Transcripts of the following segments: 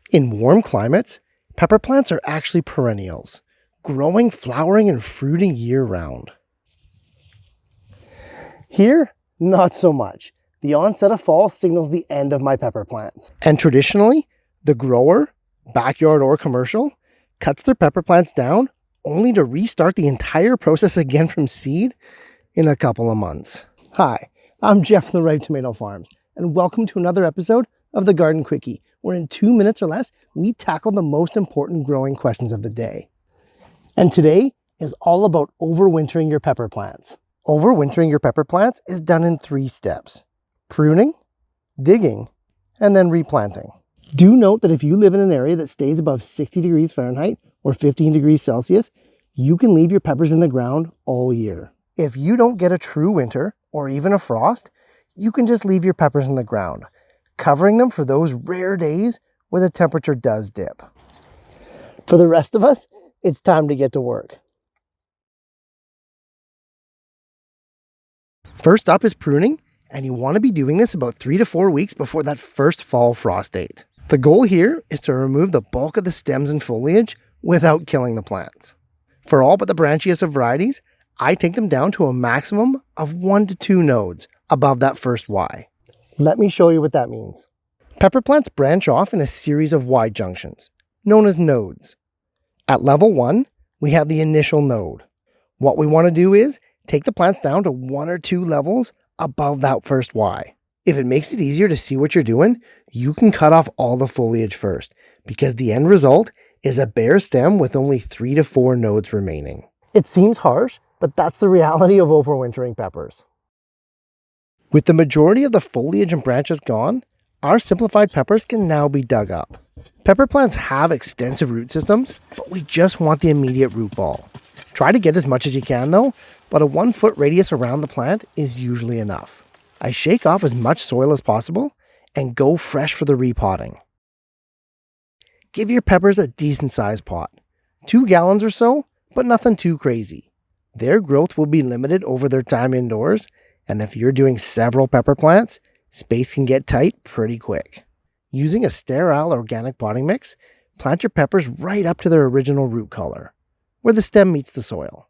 In warm climates, pepper plants are actually perennials, growing, flowering, and fruiting year-round. Here, not so much. The onset of fall signals the end of my pepper plants. And traditionally, the grower, backyard or commercial, cuts their pepper plants down only to restart the entire process again from seed in a couple of months. Hi, I'm Jeff from the Ripe Tomato Farms, and welcome to another episode of the Garden Quickie, where in 2 minutes or less, we tackle the most important growing questions of the day. And today is all about overwintering your pepper plants. Overwintering your pepper plants is done in 3 steps: pruning, digging, and then replanting. Do note that if you live in an area that stays above 60 degrees Fahrenheit or 15 degrees Celsius, you can leave your peppers in the ground all year. If you don't get a true winter or even a frost, you can just leave your peppers in the ground, covering them for those rare days where the temperature does dip. For the rest of us, it's time to get to work. First up is pruning, and you want to be doing this about 3 to 4 weeks before that first fall frost date. The goal here is to remove the bulk of the stems and foliage without killing the plants. For all but the branchiest of varieties, I take them down to a maximum of 1 to 2 nodes above that first Y. Let me show you what that means. Pepper plants branch off in a series of Y junctions, known as nodes. At level 1, we have the initial node. What we want to do is take the plants down to 1 or 2 levels above that first Y. If it makes it easier to see what you're doing, you can cut off all the foliage first, because the end result is a bare stem with only 3 to 4 nodes remaining. It seems harsh, but that's the reality of overwintering peppers. With the majority of the foliage and branches gone, our simplified peppers can now be dug up. Pepper plants have extensive root systems, but we just want the immediate root ball. Try to get as much as you can though, but a 1 foot radius around the plant is usually enough. I shake off as much soil as possible and go fresh for the repotting. Give your peppers a decent sized pot, 2 gallons or so, but nothing too crazy. Their growth will be limited over their time indoors, and if you're doing several pepper plants, space can get tight pretty quick. Using a sterile organic potting mix, plant your peppers right up to their original root color, where the stem meets the soil.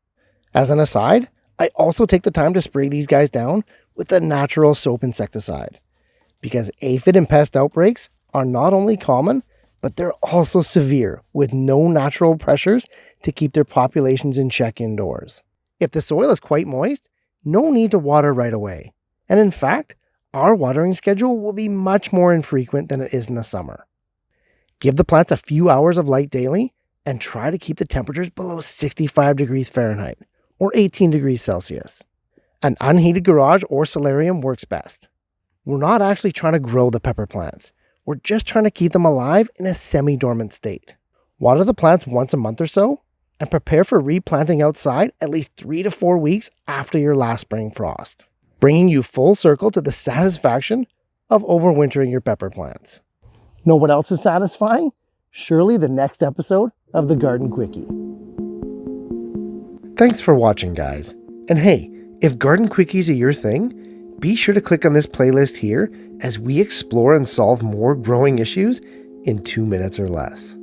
As an aside, I also take the time to spray these guys down with a natural soap insecticide, because aphid and pest outbreaks are not only common, but they're also severe with no natural pressures to keep their populations in check indoors. If the soil is quite moist, no need to water right away. And in fact, our watering schedule will be much more infrequent than it is in the summer. Give the plants a few hours of light daily and try to keep the temperatures below 65 degrees Fahrenheit or 18 degrees Celsius. An unheated garage or solarium works best. We're not actually trying to grow the pepper plants. We're just trying to keep them alive in a semi-dormant state. Water the plants once a month or so, and prepare for replanting outside at least 3 to 4 weeks after your last spring frost, bringing you full circle to the satisfaction of overwintering your pepper plants. Know what else is satisfying? Surely the next episode of the Garden Quickie. Thanks for watching, guys. And hey, if Garden Quickies are your thing, be sure to click on this playlist here as we explore and solve more growing issues in 2 minutes or less.